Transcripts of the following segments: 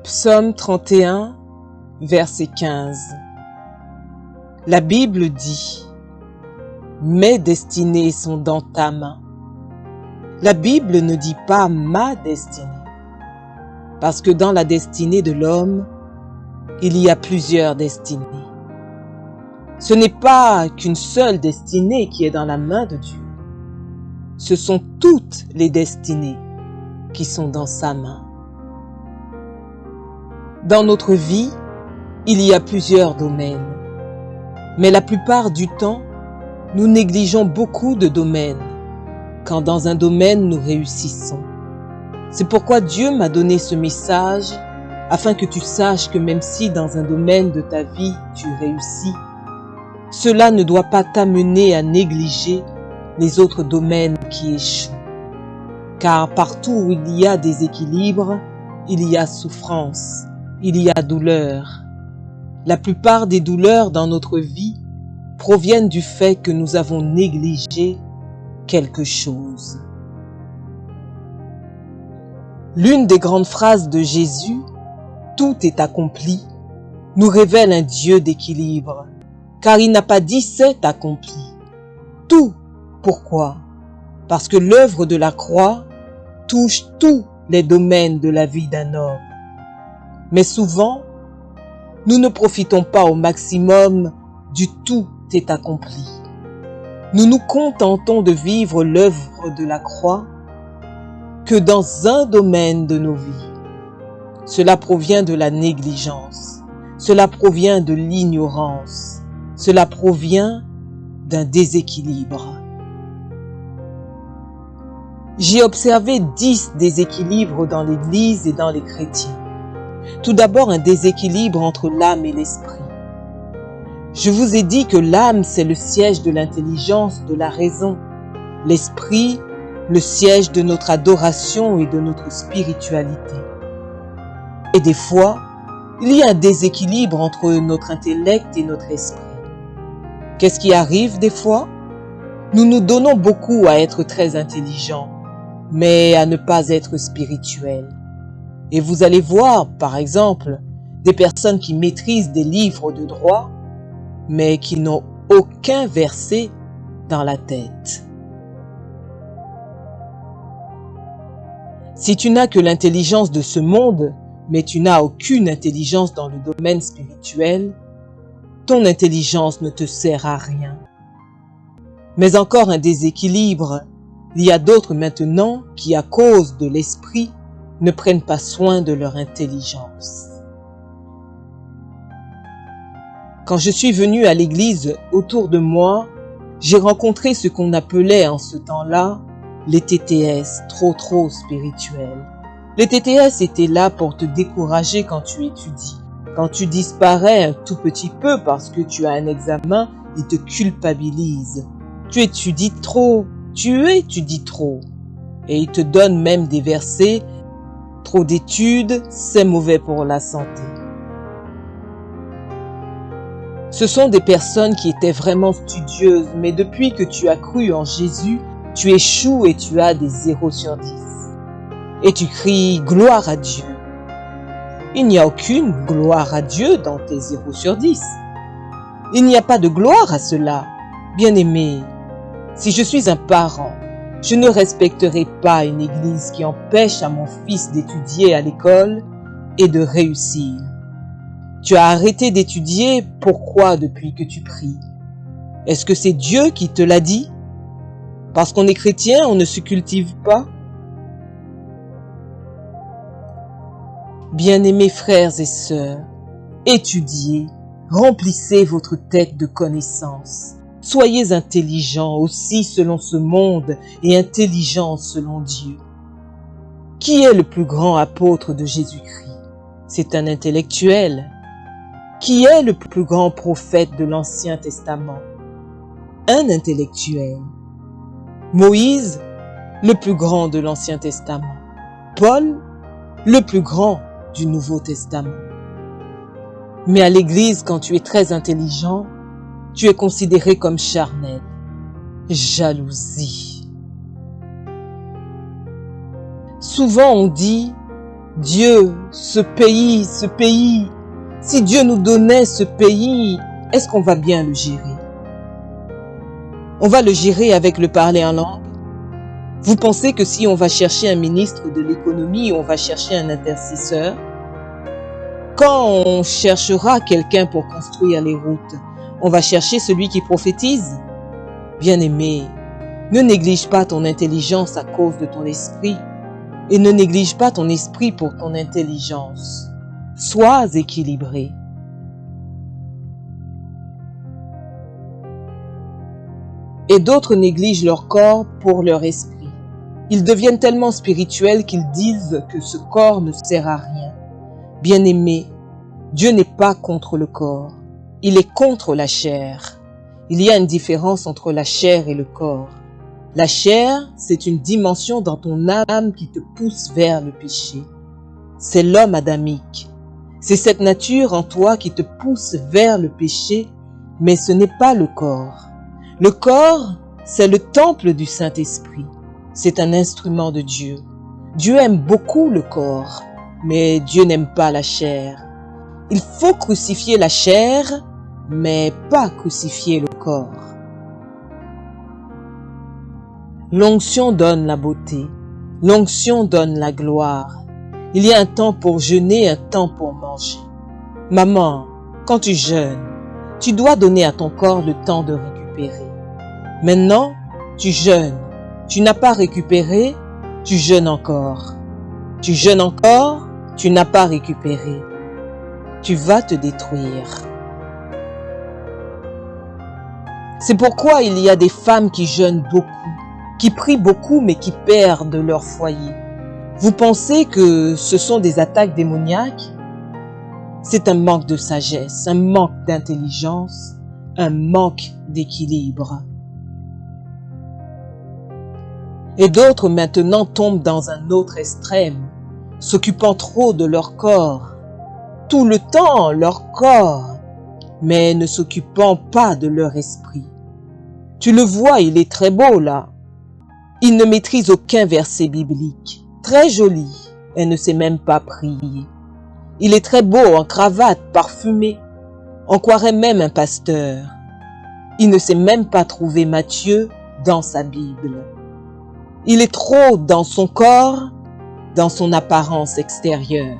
Psaume 31, verset 15. La Bible dit « Mes destinées sont dans ta main ». La Bible ne dit pas « ma destinée », parce que dans la destinée de l'homme, il y a plusieurs destinées. Ce n'est pas qu'une seule destinée qui est dans la main de Dieu. Ce sont toutes les destinées qui sont dans sa main. Dans notre vie, il y a plusieurs domaines. Mais la plupart du temps, nous négligeons beaucoup de domaines, quand dans un domaine nous réussissons. C'est pourquoi Dieu m'a donné ce message, afin que tu saches que même si dans un domaine de ta vie tu réussis, cela ne doit pas t'amener à négliger les autres domaines qui échouent. Car partout où il y a déséquilibre, il y a souffrance, il y a douleur. La plupart des douleurs dans notre vie proviennent du fait que nous avons négligé quelque chose. L'une des grandes phrases de Jésus, « Tout est accompli », nous révèle un Dieu d'équilibre, car il n'a pas dit « c'est accompli ». Tout. Pourquoi? Parce que l'œuvre de la croix touche tous les domaines de la vie d'un homme. Mais souvent, nous ne profitons pas au maximum du tout est accompli. Nous nous contentons de vivre l'œuvre de la croix que dans un domaine de nos vies. Cela provient de la négligence, cela provient de l'ignorance, cela provient d'un déséquilibre. J'ai observé 10 déséquilibres dans l'Église et dans les chrétiens. Tout d'abord, un déséquilibre entre l'âme et l'esprit. Je vous ai dit que l'âme, c'est le siège de l'intelligence, de la raison. L'esprit, le siège de notre adoration et de notre spiritualité. Et des fois, il y a un déséquilibre entre notre intellect et notre esprit. Qu'est-ce qui arrive des fois? Nous nous donnons beaucoup à être très intelligents, mais à ne pas être spirituels. Et vous allez voir, par exemple, des personnes qui maîtrisent des livres de droit, mais qui n'ont aucun verset dans la tête. Si tu n'as que l'intelligence de ce monde, mais tu n'as aucune intelligence dans le domaine spirituel, ton intelligence ne te sert à rien. Mais encore un déséquilibre. Il y a d'autres maintenant qui, à cause de l'esprit, ne prennent pas soin de leur intelligence. Quand je suis venu à l'église, autour de moi, j'ai rencontré ce qu'on appelait en ce temps-là les TTS, trop spirituels. Les TTS étaient là pour te décourager quand tu étudies. Quand tu disparais un tout petit peu parce que tu as un examen, ils te culpabilisent. Tu étudies trop, et ils te donnent même des versets. Trop d'études, c'est mauvais pour la santé. Ce sont des personnes qui étaient vraiment studieuses, mais depuis que tu as cru en Jésus, tu échoues et tu as des 0 sur 10. Et tu cries « Gloire à Dieu ». Il n'y a aucune gloire à Dieu dans tes 0 sur 10. Il n'y a pas de gloire à cela. Bien-aimé, si je suis un parent, je ne respecterai pas une église qui empêche à mon fils d'étudier à l'école et de réussir. Tu as arrêté d'étudier, pourquoi depuis que tu pries? Est-ce que c'est Dieu qui te l'a dit? Parce qu'on est chrétien, on ne se cultive pas? Bien-aimés frères et sœurs, étudiez, remplissez votre tête de connaissances. Soyez intelligents aussi selon ce monde et intelligents selon Dieu. Qui est le plus grand apôtre de Jésus-Christ? C'est un intellectuel. Qui est le plus grand prophète de l'Ancien Testament? Un intellectuel. Moïse, le plus grand de l'Ancien Testament. Paul, le plus grand du Nouveau Testament. Mais à l'église, quand tu es très intelligent, tu es considéré comme charnel. Jalousie. Souvent on dit Dieu, ce pays, si Dieu nous donnait ce pays, est-ce qu'on va bien le gérer? On va le gérer avec le parler en langue? Vous pensez que si on va chercher un ministre de l'économie, on va chercher un intercesseur? Quand on cherchera quelqu'un pour construire les routes, on va chercher celui qui prophétise? Bien-aimé, ne néglige pas ton intelligence à cause de ton esprit et ne néglige pas ton esprit pour ton intelligence. Sois équilibré. Et d'autres négligent leur corps pour leur esprit. Ils deviennent tellement spirituels qu'ils disent que ce corps ne sert à rien. Bien-aimé, Dieu n'est pas contre le corps, il est contre la chair. Il y a une différence entre la chair et le corps. La chair, c'est une dimension dans ton âme qui te pousse vers le péché. C'est l'homme adamique. C'est cette nature en toi qui te pousse vers le péché, mais ce n'est pas le corps. Le corps, c'est le temple du Saint-Esprit. C'est un instrument de Dieu. Dieu aime beaucoup le corps, mais Dieu n'aime pas la chair. Il faut crucifier la chair, mais pas crucifier le corps. L'onction donne la beauté. L'onction donne la gloire. Il y a un temps pour jeûner, un temps pour manger. Maman, quand tu jeûnes, tu dois donner à ton corps le temps de récupérer. Maintenant, tu jeûnes. Tu n'as pas récupéré, tu jeûnes encore. Tu jeûnes encore, tu n'as pas récupéré. Tu vas te détruire. C'est pourquoi il y a des femmes qui jeûnent beaucoup, qui prient beaucoup mais qui perdent leur foyer. Vous pensez que ce sont des attaques démoniaques? C'est un manque de sagesse, un manque d'intelligence, un manque d'équilibre. Et d'autres maintenant tombent dans un autre extrême, s'occupant trop de leur corps, tout le temps leur corps, mais ne s'occupant pas de leur esprit. Tu le vois, il est très beau là. Il ne maîtrise aucun verset biblique. Très joli, elle ne sait même pas prier. Il est très beau en cravate, parfumé. On croirait même un pasteur. Il ne sait même pas trouver Matthieu dans sa Bible. Il est trop dans son corps, dans son apparence extérieure.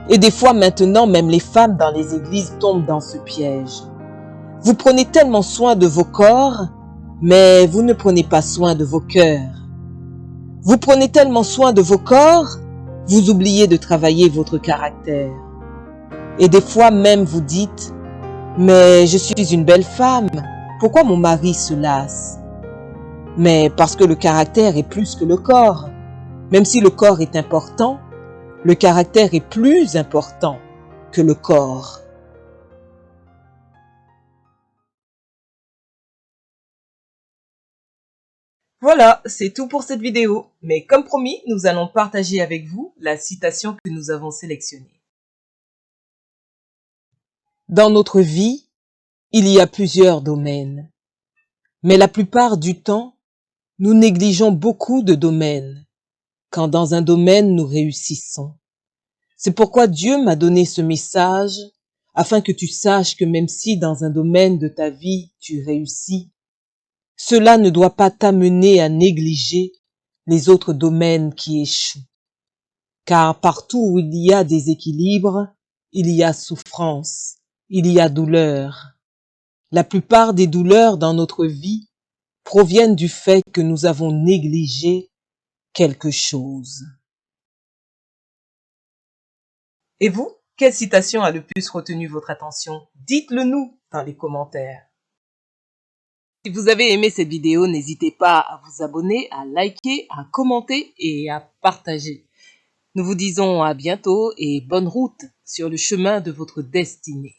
Et des fois maintenant, même les femmes dans les églises tombent dans ce piège. Vous prenez tellement soin de vos corps, mais vous ne prenez pas soin de vos cœurs. Vous prenez tellement soin de vos corps, vous oubliez de travailler votre caractère. Et des fois même vous dites, mais je suis une belle femme, pourquoi mon mari se lasse? Mais parce que le caractère est plus que le corps. Même si le corps est important, le caractère est plus important que le corps. Voilà, c'est tout pour cette vidéo. Mais comme promis, nous allons partager avec vous la citation que nous avons sélectionnée. Dans notre vie, il y a plusieurs domaines. Mais la plupart du temps, nous négligeons beaucoup de domaines, quand dans un domaine nous réussissons. C'est pourquoi Dieu m'a donné ce message, afin que tu saches que même si dans un domaine de ta vie tu réussis, cela ne doit pas t'amener à négliger les autres domaines qui échouent. Car partout où il y a déséquilibre, il y a souffrance, il y a douleur. La plupart des douleurs dans notre vie proviennent du fait que nous avons négligé quelque chose. Et vous, quelle citation a le plus retenu votre attention? Dites-le nous dans les commentaires. Si vous avez aimé cette vidéo, n'hésitez pas à vous abonner, à liker, à commenter et à partager. Nous vous disons à bientôt et bonne route sur le chemin de votre destinée.